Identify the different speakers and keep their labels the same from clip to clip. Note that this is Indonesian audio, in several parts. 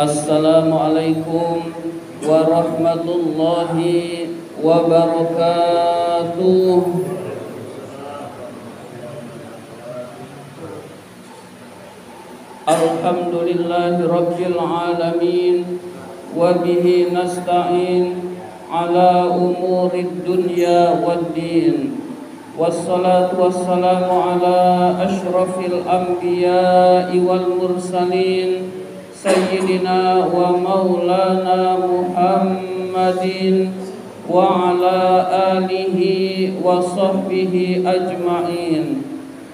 Speaker 1: Assalamualaikum warahmatullahi wabarakatuh. Alhamdulillahi rabbil alamin, wa bihi nasta'in ala umurid dunya waddin. Wassalatu wassalamu ala ashrafil anbiya'i wal mursalin, sayyidina wa maulana Muhammadin wa ala alihi wa sahbihi ajma'in.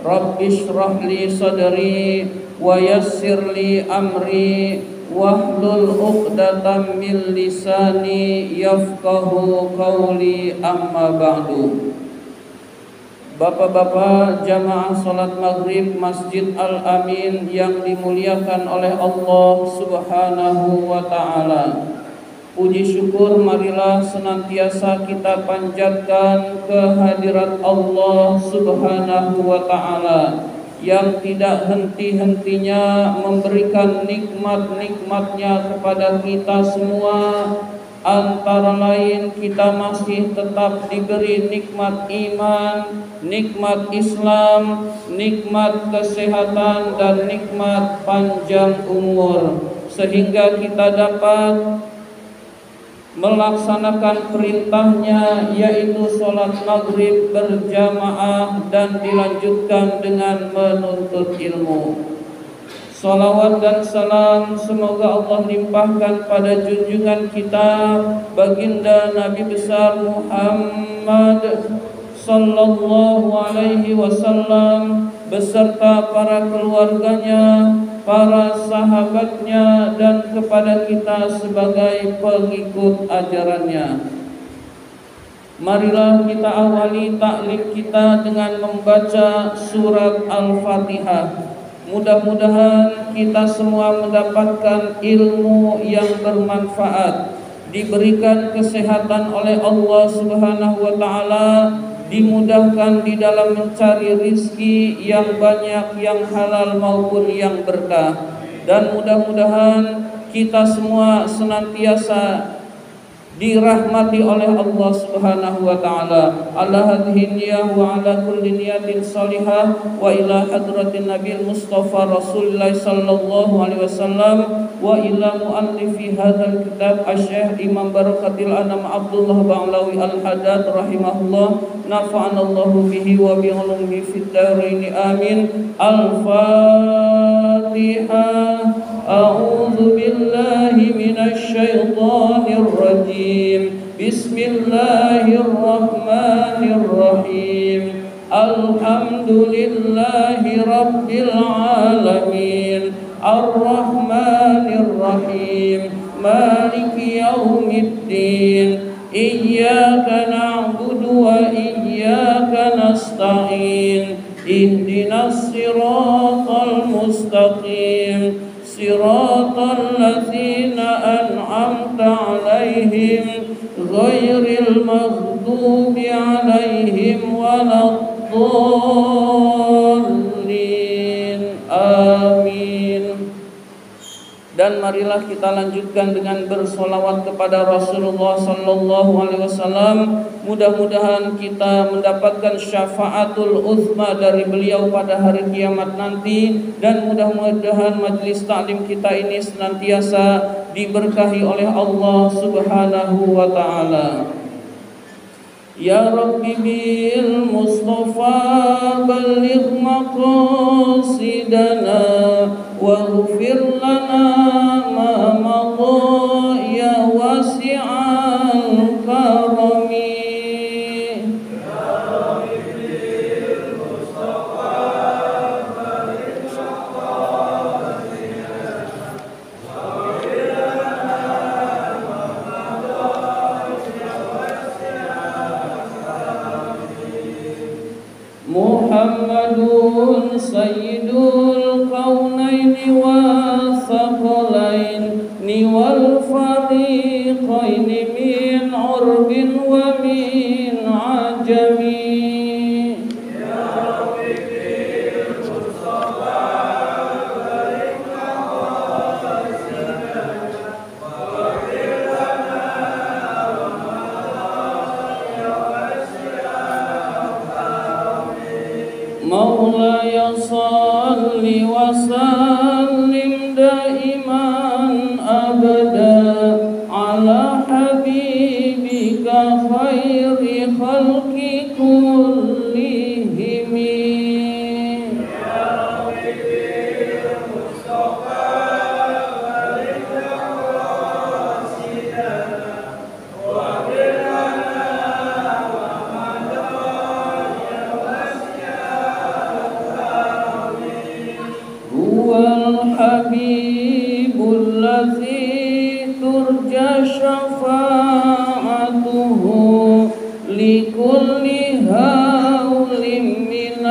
Speaker 1: Rabbi shrah li sadri wa yassir li amri wahlul 'uqdatam min lisani yafqahu qawli, amma ba'du. Bapak-bapak jamaah salat maghrib Masjid Al-Amin yang dimuliakan oleh Allah Subhanahu wa ta'ala, puji syukur marilah senantiasa kita panjatkan kehadirat Allah Subhanahu wa ta'ala yang tidak henti-hentinya memberikan nikmat-nikmatnya kepada kita semua. Antara lain kita masih tetap diberi nikmat iman, nikmat Islam, nikmat kesehatan, dan nikmat panjang umur, sehingga kita dapat melaksanakan perintahnya, yaitu sholat maghrib berjamaah dan dilanjutkan dengan menuntut ilmu. Salawat dan salam semoga Allah limpahkan pada junjungan kita baginda Nabi besar Muhammad sallallahu alaihi wasallam beserta para keluarganya, para sahabatnya, dan kepada kita sebagai pengikut ajarannya. Marilah kita awali taklim kita dengan membaca surat Al-Fatihah. Mudah-mudahan kita semua mendapatkan ilmu yang bermanfaat, diberikan kesehatan oleh Allah Subhanahu wa ta'ala, dimudahkan di dalam mencari rizki yang banyak, yang halal maupun yang berkah, dan mudah-mudahan kita semua senantiasa dirahmati oleh Allah Subhanahu wa ta'ala. Ala hadhihi niyah wa ala kulli niyatin salihah wa ila hadratin Nabi Mustafa Rasulullah sallallahu alaihi wasallam wa ila muallifi hadzal kitab Asy-Syaikh Imam Barakatil Anam Abdullah Ba'lawi Al-Haddad rahimahullah, nafa'anallahu bihi wa bi ulumihi fid dharain amin. Al-Fatihah. A'udzu billahi minasy syaithanir rajim. Bismillahirrahmanirrahim. Alhamdulillahi rabbil alamin. Ar-Rahmanir Rahim. Maliki yaumiddin. Iyyaka na'budu wa iyyaka nasta'in. Ihdinas siratal mustaqim. Siratal ladzina an'amta 'alaihim ghairil maghdubi 'alaihim waladdallin. Amin. Dan marilah kita lanjutkan dengan bersolawat kepada Rasulullah sallallahu alaihi wasallam. Mudah-mudahan kita mendapatkan syafaatul uzma dari beliau pada hari kiamat nanti, dan mudah-mudahan majlis taklim kita ini senantiasa diberkahi oleh Allah Subhanahu wa ta'ala. Ya Rabbi bil Mustafa balligh maqasidana waghfir lana ma madha ya wasi'al karami. Muhammadun sayyidul kaunaini wa thaqalaini wal fariqaini min urbin wa min ajami. مولاي صل وسلم دائما أبدا على حبيبك خير خلق كلهم. الحبيب الذي ترجى شفاعته لكل هول من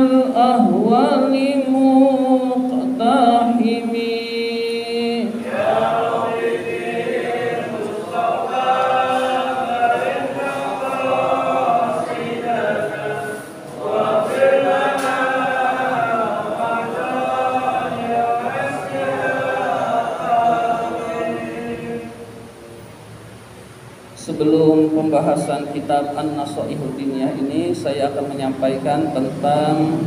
Speaker 1: الأهوال مقتحم. Sebelum pembahasan kitab An-Nasaihud Diniyah ini, saya akan menyampaikan tentang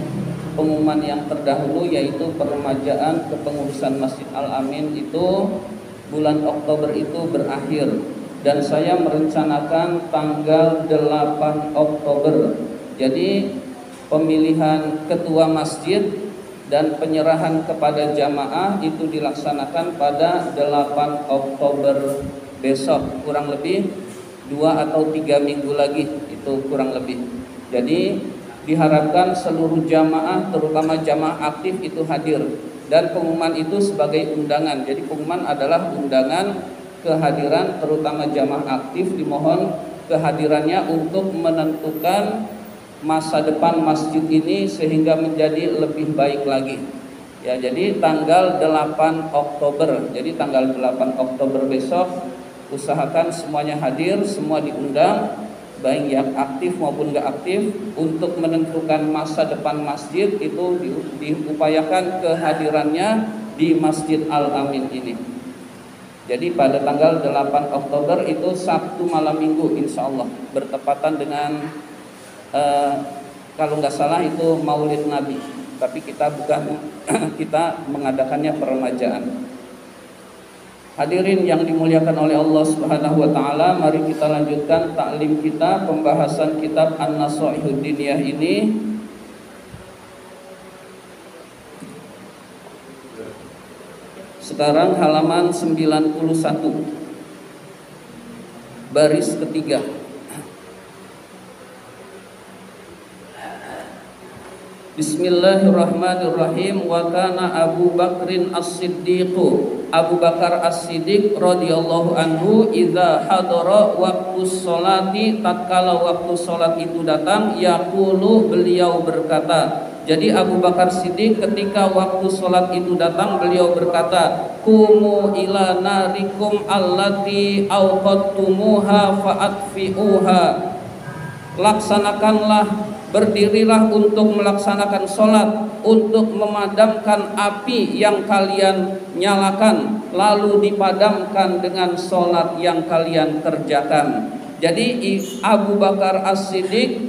Speaker 1: pengumuman yang terdahulu, yaitu peremajaan kepengurusan Masjid Al-Amin itu bulan Oktober itu berakhir, dan saya merencanakan tanggal 8 Oktober. Jadi pemilihan ketua masjid dan penyerahan kepada jamaah itu dilaksanakan pada 8 Oktober besok, kurang lebih 2 atau 3 minggu lagi, itu kurang lebih. Jadi diharapkan seluruh jamaah, terutama jamaah aktif itu hadir, dan pengumuman itu sebagai undangan. Jadi pengumuman adalah undangan kehadiran, terutama jamaah aktif dimohon kehadirannya untuk menentukan masa depan masjid ini sehingga menjadi lebih baik lagi. Ya, jadi tanggal 8 Oktober. Jadi tanggal 8 Oktober besok usahakan semuanya hadir, semua diundang, baik yang aktif maupun gak aktif, untuk menentukan masa depan masjid itu diupayakan kehadirannya di Masjid Al-Amin ini. Jadi pada tanggal 8 Oktober itu Sabtu malam minggu, insya Allah bertepatan dengan kalau nggak salah itu Maulid Nabi, tapi kita bukan kita mengadakannya peremajaan. Hadirin yang dimuliakan oleh Allah Subhanahu wa taala, mari kita lanjutkan taklim kita, pembahasan kitab An-Nasaihud Diniyah ini. Sekarang halaman 91, baris ketiga. Bismillahirrahmanirrahim. Wa kana Abu Bakrin As-Siddiq, Abu Bakar As-Siddiq radhiyallahu anhu, idza hadara waqtus sholati, tatkala waktu salat itu datang, yaqulu, beliau berkata. Jadi Abu Bakar Siddiq ketika waktu salat itu datang, beliau berkata, qumu ila narikum allati awqattumuha fa'atfi'uha. Laksanakanlah, berdirilah untuk melaksanakan sholat, untuk memadamkan api yang kalian nyalakan, lalu dipadamkan dengan sholat yang kalian kerjakan. Jadi Abu Bakar As-Siddiq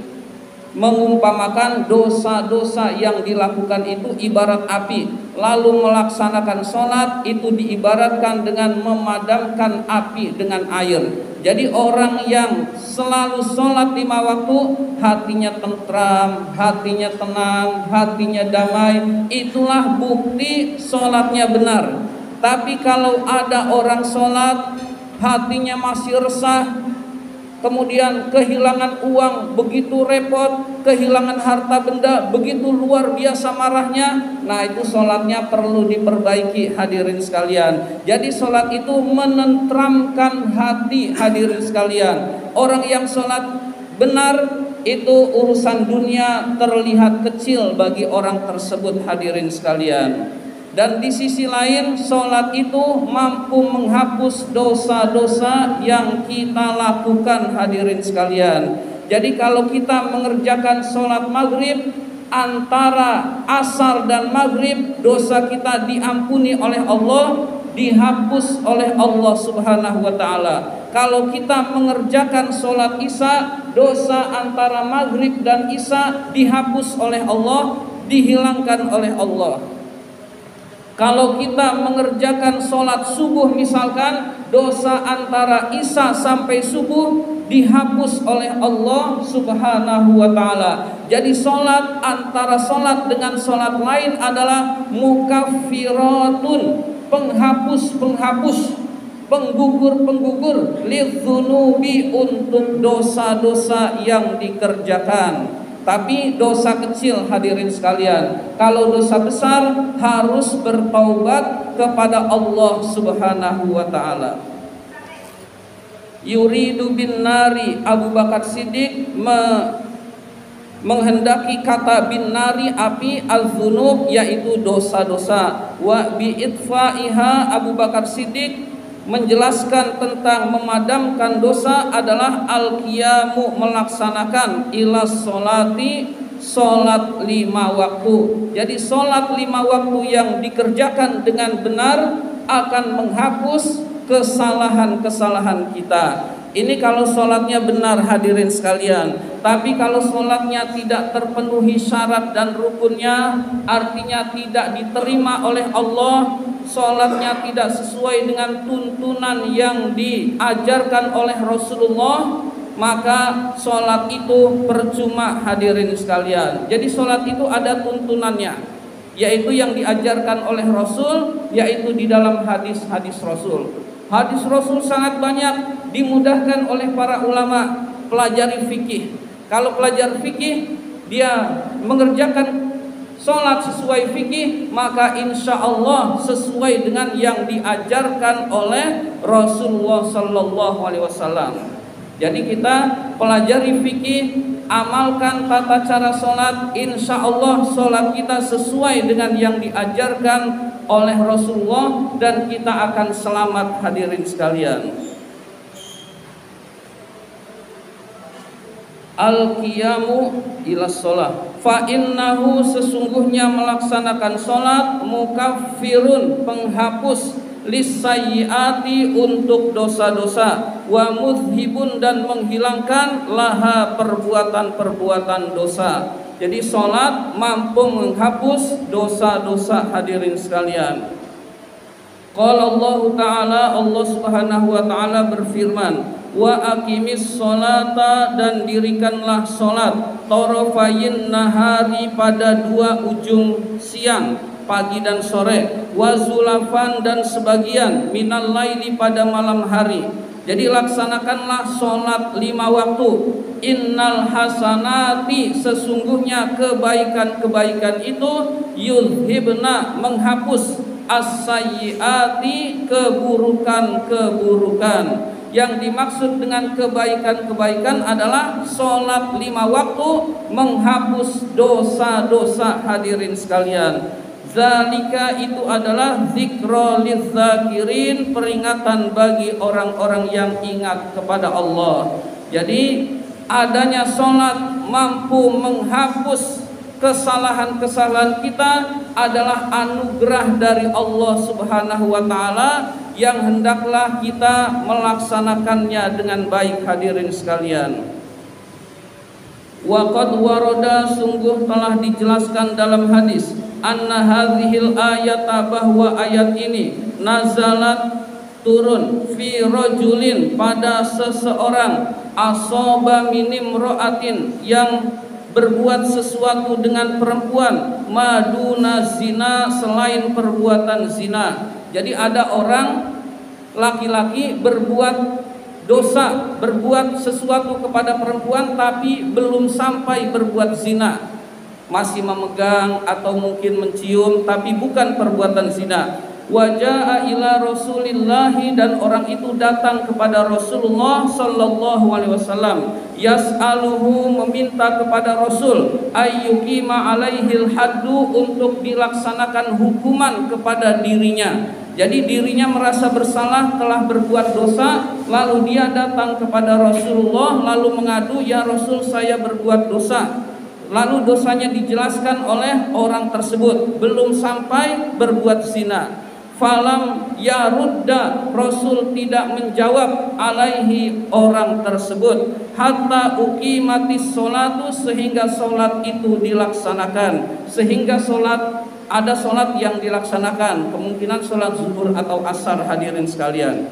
Speaker 1: mengumpamakan dosa-dosa yang dilakukan itu ibarat api, lalu melaksanakan sholat itu diibaratkan dengan memadamkan api dengan air. Jadi orang yang selalu sholat 5 waktu, hatinya tentram, hatinya tenang, hatinya damai, itulah bukti sholatnya benar. Tapi kalau ada orang sholat, hatinya masih resah, kemudian kehilangan uang begitu repot, kehilangan harta benda begitu luar biasa marahnya, nah itu sholatnya perlu diperbaiki, hadirin sekalian. Jadi sholat itu menenteramkan hati, hadirin sekalian. Orang yang sholat benar itu urusan dunia terlihat kecil bagi orang tersebut, hadirin sekalian. Dan di sisi lain, sholat itu mampu menghapus dosa-dosa yang kita lakukan, hadirin sekalian. Jadi kalau kita mengerjakan sholat maghrib, antara asar dan maghrib, dosa kita diampuni oleh Allah, dihapus oleh Allah Subhanahu wa ta'ala. Kalau kita mengerjakan sholat isya dosa antara maghrib dan isya dihapus oleh Allah, dihilangkan oleh Allah. Kalau kita mengerjakan sholat subuh misalkan, dosa antara isya sampai subuh dihapus oleh Allah Subhanahu wa ta'ala. Jadi sholat antara sholat dengan sholat lain adalah mukaffiratun, penghapus, penggugur lidzunubi, untuk dosa-dosa yang dikerjakan. Tapi dosa kecil hadirin sekalian, kalau dosa besar harus bertaubat kepada Allah Subhanahu wa ta'ala. Yuridu bin nari, Abu Bakar Siddiq menghendaki kata bin nari, api, al-dzunub, yaitu dosa-dosa. Wa bi itfaiha, Abu Bakar Siddiq menjelaskan tentang memadamkan dosa adalah al-qiyamu, melaksanakan ila sholati, sholat 5 waktu. Jadi sholat 5 waktu yang dikerjakan dengan benar akan menghapus kesalahan-kesalahan kita. Ini kalau sholatnya benar hadirin sekalian. Tapi kalau sholatnya tidak terpenuhi syarat dan rukunnya, artinya tidak diterima oleh Allah, sholatnya tidak sesuai dengan tuntunan yang diajarkan oleh Rasulullah, maka sholat itu percuma hadirin sekalian. Jadi sholat itu ada tuntunannya, yaitu yang diajarkan oleh Rasul, yaitu di dalam hadis-hadis Rasul. Hadis Rasul sangat banyak, dimudahkan oleh para ulama. Pelajari fikih. Kalau pelajar fikih dia mengerjakan sholat sesuai fikih, maka insya Allah sesuai dengan yang diajarkan oleh Rasulullah Sallallahu Alaihi Wasallam. Jadi kita pelajari fikih, amalkan tata cara sholat, insya Allah sholat kita sesuai dengan yang diajarkan oleh Rasulullah, dan kita akan selamat hadirin sekalian. Al-qiyamu ila sholat, fa innahu, sesungguhnya melaksanakan sholat, mukaffirun, penghapus, lisayyiati, untuk dosa-dosa, wa mudhibun, dan menghilangkan laha, perbuatan-perbuatan dosa. Jadi sholat mampu menghapus dosa-dosa hadirin sekalian. Qala Allah Ta'ala, Allah Subhanahu wa Ta'ala berfirman, wa aqimis sholata, dan dirikanlah sholat, torofayin nahari, pada 2 ujung siang, pagi dan sore, wa zulafan, dan sebagian, minal laili, pada malam hari. Jadi laksanakanlah sholat 5 waktu. Innal hasanati, sesungguhnya kebaikan-kebaikan itu, yudhibna, menghapus, as-sayyiati, keburukan-keburukan. Yang dimaksud dengan kebaikan-kebaikan adalah sholat 5 waktu menghapus dosa-dosa hadirin sekalian. Zalika, itu adalah dzikra lidzakirin, peringatan bagi orang-orang yang ingat kepada Allah. Jadi adanya sholat mampu menghapus kesalahan-kesalahan kita adalah anugerah dari Allah Subhanahu wa Ta'ala, yang hendaklah kita melaksanakannya dengan baik hadirin sekalian. Wa qad warada, sungguh telah dijelaskan dalam hadis, anna hadhil ayata, bahwa ayat ini, nazalat, turun, fi rajulin, pada seseorang, asoba minim ro'atin, yang berbuat sesuatu dengan perempuan, maduna zina, selain perbuatan zina. Jadi ada orang laki-laki berbuat dosa, berbuat sesuatu kepada perempuan tapi belum sampai berbuat zina, masih memegang atau mungkin mencium tapi bukan perbuatan zina. Waja'a ila Rasulillahi, dan orang itu datang kepada Rasulullah Sallallahu Alaihi Wasallam, yas'aluhu, meminta kepada Rasul, ayyukima alaihil haddu, untuk dilaksanakan hukuman kepada dirinya. Jadi dirinya merasa bersalah, telah berbuat dosa, lalu dia datang kepada Rasulullah lalu mengadu, ya Rasul, saya berbuat dosa. Lalu dosanya dijelaskan oleh orang tersebut, belum sampai berbuat zina. falam yarudda, Rasul tidak menjawab alaihi orang tersebut, hatta uqimatis sholatu, sehingga sholat itu dilaksanakan, sehingga ada sholat yang dilaksanakan, kemungkinan sholat zuhur atau asar, hadirin sekalian.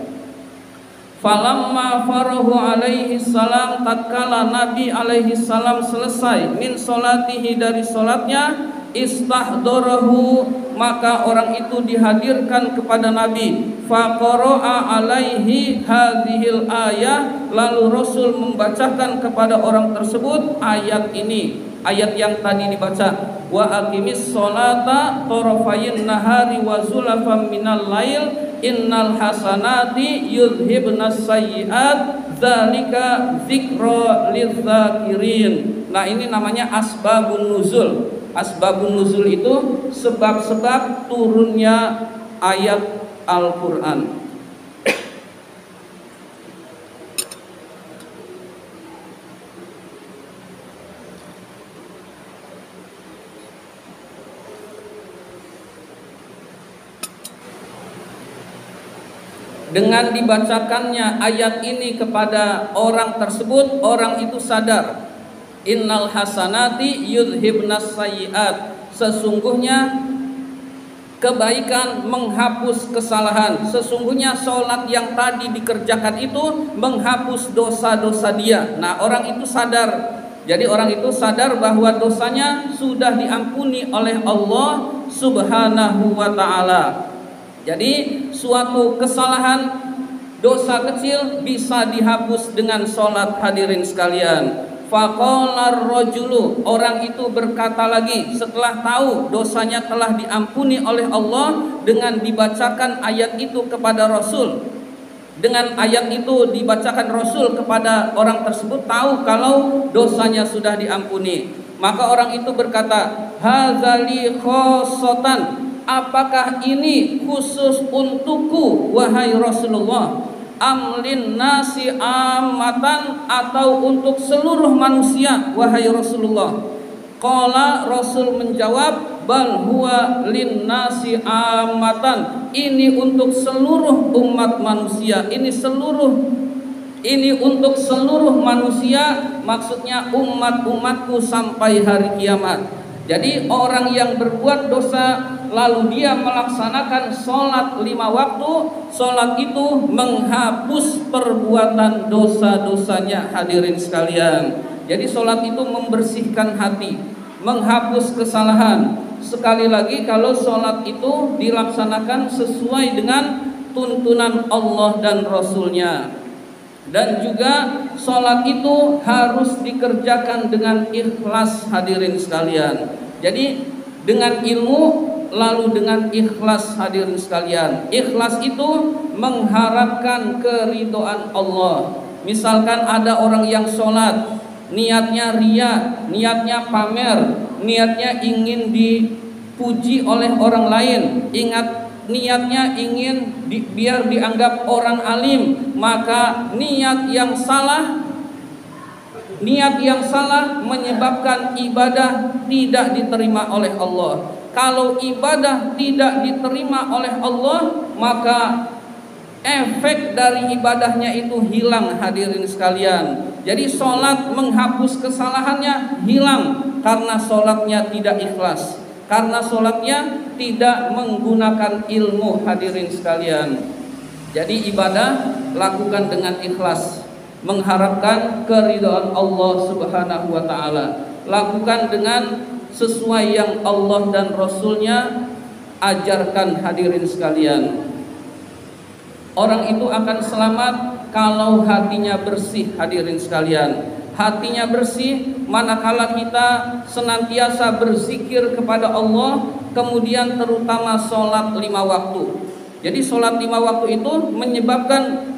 Speaker 1: Falamma farahu alaihi salam, tatkala Nabi alaihi salam selesai min sholatihi, dari sholatnya, istahdorahu, maka orang itu dihadirkan kepada Nabi. Faqara'a alaihi hadhil ayah, lalu Rasul membacakan kepada orang tersebut ayat ini, ayat yang tadi dibaca, wa aqimis sholata tarafayin nahari wa zulafam minal lail innal hasanati yudhibnas sayyiat dzalika dzikra lidzakirin. Nah, ini namanya asbabun nuzul. Asbabun nuzul itu sebab-sebab turunnya ayat Al-Qur'an. Dengan dibacakannya ayat ini kepada orang tersebut, orang itu sadar, innal hasanati yudhibnas sayyiat, sesungguhnya kebaikan menghapus kesalahan, sesungguhnya sholat yang tadi dikerjakan itu menghapus dosa-dosa dia. Nah, orang itu sadar. Jadi orang itu sadar bahwa dosanya sudah diampuni oleh Allah Subhanahu wa ta'ala. Jadi suatu kesalahan, dosa kecil bisa dihapus dengan sholat, hadirin sekalian. Faqalar rajulu, orang itu berkata lagi setelah tahu dosanya telah diampuni oleh Allah dengan dibacakan ayat itu kepada Rasul. Dengan ayat itu dibacakan Rasul kepada orang tersebut, tahu kalau dosanya sudah diampuni. Maka orang itu berkata, hadzali khosotan, apakah ini khusus untukku wahai Rasulullah, amlin nasi amatan, atau untuk seluruh manusia wahai Rasulullah? Qala, Rasul menjawab, bal huwa lin nasi amatan, ini untuk seluruh umat manusia, ini untuk seluruh manusia, maksudnya umat-umatku sampai hari kiamat. Jadi orang yang berbuat dosa lalu dia melaksanakan sholat 5 waktu, sholat itu menghapus perbuatan dosa-dosanya, hadirin sekalian. Jadi sholat itu membersihkan hati, menghapus kesalahan. Sekali lagi, kalau sholat itu dilaksanakan sesuai dengan tuntunan Allah dan Rasulnya. Dan juga sholat itu harus dikerjakan dengan ikhlas, hadirin sekalian. Jadi dengan ilmu lalu dengan ikhlas, hadirin sekalian. Ikhlas itu mengharapkan keridhaan Allah. Misalkan ada orang yang sholat, niatnya riya, niatnya pamer, niatnya ingin dipuji oleh orang lain, niatnya ingin biar dianggap orang alim, maka niat yang salah menyebabkan ibadah tidak diterima oleh Allah. Kalau ibadah tidak diterima oleh Allah, maka efek dari ibadahnya itu hilang, hadirin sekalian. Jadi sholat menghapus kesalahannya hilang karena sholatnya tidak ikhlas, karena sholatnya tidak menggunakan ilmu, hadirin sekalian. Jadi ibadah lakukan dengan ikhlas, mengharapkan keridhaan Allah Subhanahu wa ta'ala. Lakukan dengan sesuai yang Allah dan Rasulnya ajarkan, hadirin sekalian. Orang itu akan selamat kalau hatinya bersih, hadirin sekalian. Hatinya bersih manakala kita senantiasa berzikir kepada Allah, kemudian terutama sholat 5 waktu. Jadi sholat 5 waktu itu menyebabkan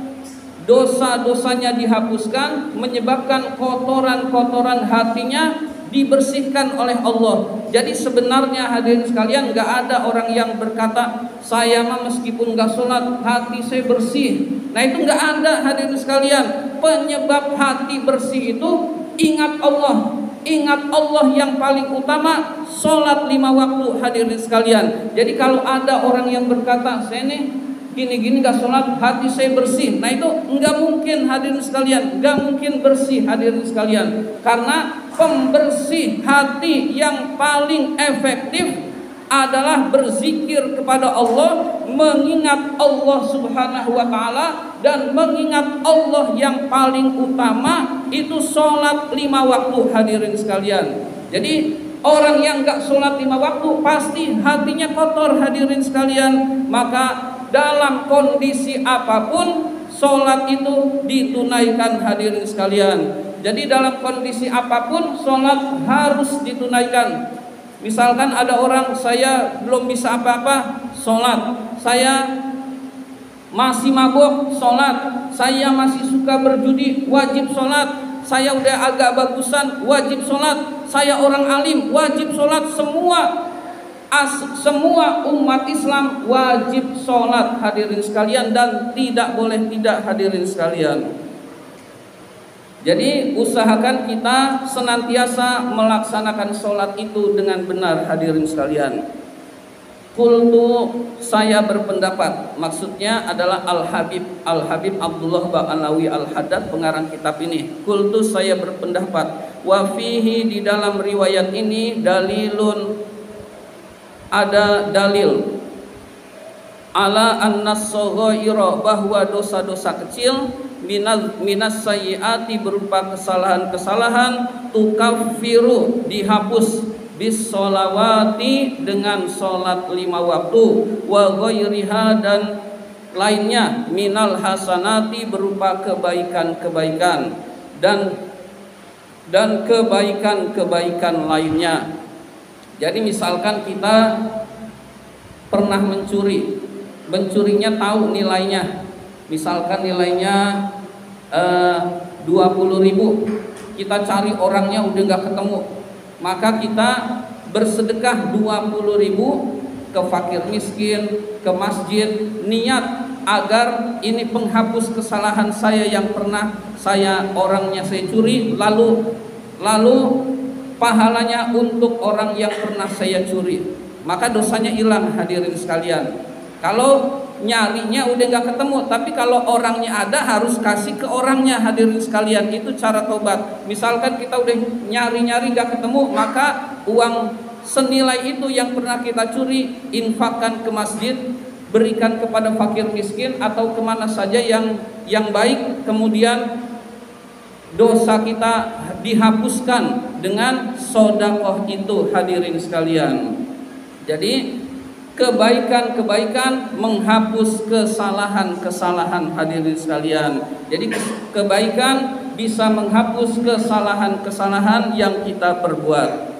Speaker 1: dosa-dosanya dihapuskan, menyebabkan kotoran-kotoran hatinya dibersihkan oleh Allah. Jadi sebenarnya, hadirin sekalian, gak ada orang yang berkata, saya mah meskipun gak sholat hati saya bersih. Nah, itu gak ada, hadirin sekalian. Penyebab hati bersih itu ingat Allah, ingat Allah yang paling utama, sholat 5 waktu hadirin sekalian. Jadi kalau ada orang yang berkata, saya nih gini-gini gak sholat, hati saya bersih. Nah itu enggak mungkin hadirin sekalian, enggak mungkin bersih hadirin sekalian. Karena pembersih hati yang paling efektif adalah berzikir kepada Allah, mengingat Allah Subhanahu wa Ta'ala, dan mengingat Allah yang paling utama itu sholat 5 waktu hadirin sekalian. Jadi orang yang gak sholat 5 waktu pasti hatinya kotor hadirin sekalian. Maka dalam kondisi apapun sholat itu ditunaikan hadirin sekalian. Jadi dalam kondisi apapun sholat harus ditunaikan. Misalkan ada orang, saya belum bisa apa-apa, sholat. Saya masih mabuk, sholat. Saya masih suka berjudi, wajib sholat. Saya udah agak bagusan, wajib sholat. Saya orang alim, wajib sholat. Semua umat Islam wajib sholat hadirin sekalian, dan tidak boleh tidak hadirin sekalian. Jadi usahakan kita senantiasa melaksanakan sholat itu dengan benar hadirin sekalian. Qultu, saya berpendapat, maksudnya adalah Al-Habib Abdullah Ba'alawi Al-Haddad, pengarang kitab ini. Qultu, saya berpendapat, wa fihi, di dalam riwayat ini dalilun, ada dalil ala annas saghaira, bahwa dosa-dosa kecil minas sayyiati, berupa kesalahan-kesalahan, tukaffiru, dihapus, bis sholawati, dengan sholat 5 waktu, wa ghairiha, dan lainnya, minal hasanati, berupa kebaikan-kebaikan dan kebaikan-kebaikan lainnya. Jadi misalkan kita pernah mencurinya tahu nilainya, misalkan nilainya 20.000, kita cari orangnya udah gak ketemu, maka kita bersedekah 20.000 ke fakir miskin, ke masjid, niat agar ini penghapus kesalahan saya yang pernah orangnya saya curi, lalu pahalanya untuk orang yang pernah saya curi, maka dosanya hilang hadirin sekalian. Kalau nyarinya udah gak ketemu, tapi kalau orangnya ada, harus kasih ke orangnya hadirin sekalian. Itu cara tobat. Misalkan kita udah nyari-nyari gak ketemu, maka uang senilai itu yang pernah kita curi, infakkan ke masjid, berikan kepada fakir miskin, atau kemana saja yang baik. Kemudian dosa kita dihapuskan dengan sedekah itu hadirin sekalian. Jadi kebaikan-kebaikan menghapus kesalahan-kesalahan hadirin sekalian. Jadi kebaikan bisa menghapus kesalahan-kesalahan yang kita perbuat.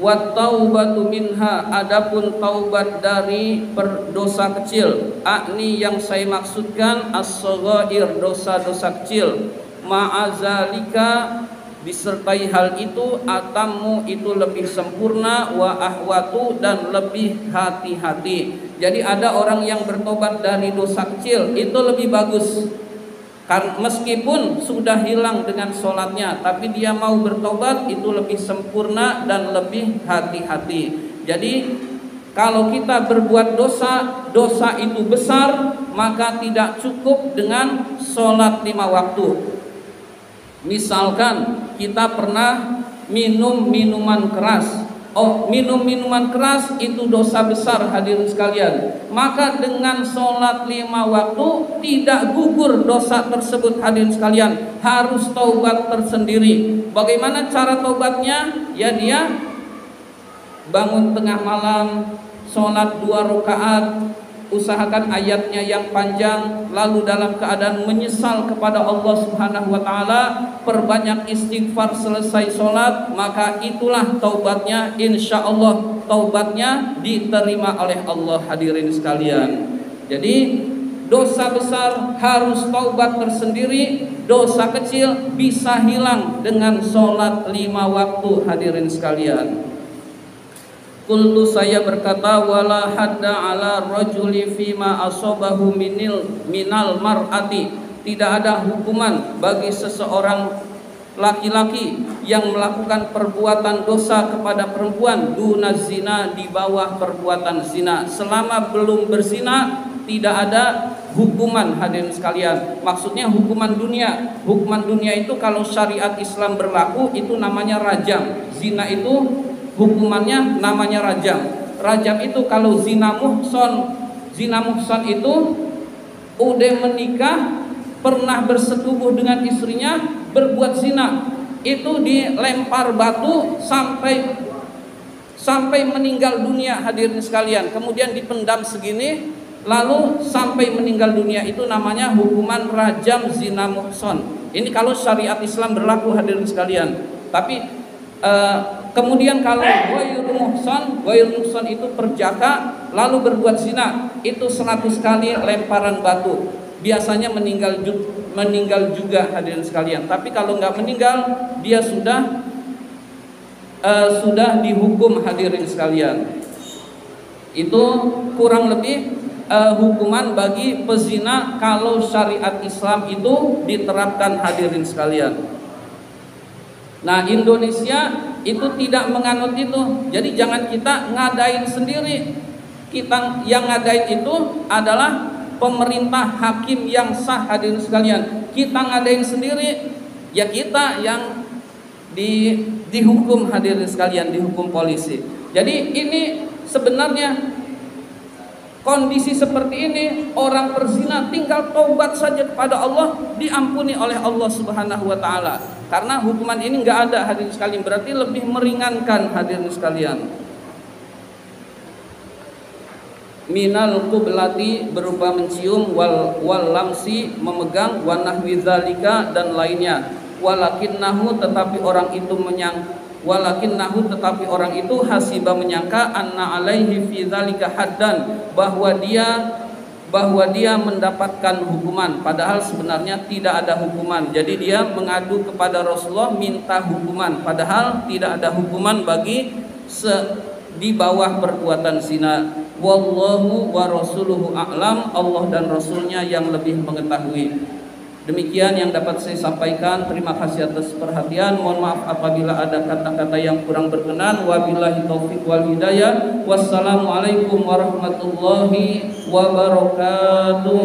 Speaker 1: Wat taubatu minha, adapun taubat dari dosa kecil, akni yang saya maksudkan as-saghair, dosa-dosa kecil, ma'azalika, disertai hal itu, atamu, itu lebih sempurna, wa ahwatu, dan lebih hati-hati. Jadi ada orang yang bertobat dari dosa kecil, itu lebih bagus, meskipun sudah hilang dengan sholatnya, tapi dia mau bertobat, itu lebih sempurna dan lebih hati-hati. Jadi kalau kita berbuat dosa itu besar, maka tidak cukup dengan sholat 5 waktu. Misalkan kita pernah minum minuman keras, minum-minuman keras itu dosa besar hadirin sekalian. Maka dengan sholat 5 waktu tidak gugur dosa tersebut hadirin sekalian, harus taubat tersendiri. Bagaimana cara taubatnya? Ya dia bangun tengah malam, sholat 2 rakaat, usahakan ayatnya yang panjang, lalu dalam keadaan menyesal kepada Allah Subhanahu wa Ta'ala, perbanyak istighfar selesai sholat, maka itulah taubatnya. Insya Allah taubatnya diterima oleh Allah hadirin sekalian. Jadi dosa besar harus taubat tersendiri, dosa kecil bisa hilang dengan sholat 5 waktu hadirin sekalian. Qultu, saya berkata, wala hadda ala rajuli fima asobahu minal mar'ati, tidak ada hukuman bagi seseorang laki-laki yang melakukan perbuatan dosa kepada perempuan duna zina, di bawah perbuatan zina. Selama belum berzina tidak ada hukuman, hadirin sekalian. Maksudnya hukuman dunia. Hukuman dunia itu kalau syariat Islam berlaku itu namanya rajam. Zina itu hukumannya namanya rajam. Rajam itu kalau zina muhson. Zina muhson itu udah menikah, pernah bersetubuh dengan istrinya, berbuat zina, itu dilempar batu sampai meninggal dunia, hadirin sekalian. Kemudian dipendam segini, lalu sampai meninggal dunia, itu namanya hukuman rajam zina muhson. Ini kalau syariat Islam berlaku, hadirin sekalian. Tapi kemudian kalau ghairul muhson itu perjaka lalu berbuat zina, itu 100 kali lemparan batu. Biasanya meninggal juga, hadirin sekalian. Tapi kalau nggak meninggal, dia sudah dihukum, hadirin sekalian. Itu kurang lebih hukuman bagi pezina kalau syariat Islam itu diterapkan, hadirin sekalian. Nah, Indonesia itu tidak menganut itu. Jadi jangan kita ngadain sendiri. Kita yang ngadain itu adalah pemerintah, hakim yang sah, hadirin sekalian. Kita ngadain sendiri, ya kita yang dihukum, hadirin sekalian, dihukum polisi. Jadi ini sebenarnya kondisi seperti ini, orang berzina tinggal taubat saja kepada Allah, diampuni oleh Allah Subhanahu wa taala. Karena hukuman ini enggak ada, hadirin sekalian, berarti lebih meringankan, hadirin sekalian. Minal qublati berupa mencium, wal lamsi memegang, wa nahwi dzalika dan lainnya. Walakinnahu tetapi orang itu hasiba menyangka anna alaihi fi dzalika haddan, bahwa dia mendapatkan hukuman, padahal sebenarnya tidak ada hukuman. Jadi dia mengadu kepada Rasulullah minta hukuman, padahal tidak ada hukuman bagi di bawah perbuatan zina. Wallahu wa rasuluhu a'lam. Allah dan Rasulnya yang lebih mengetahui. Demikian yang dapat saya sampaikan. Terima kasih atas perhatian. Mohon maaf apabila ada kata-kata yang kurang berkenan. Wabillahi taufiq wal hidayah. Wassalamualaikum warahmatullahi wabarakatuh.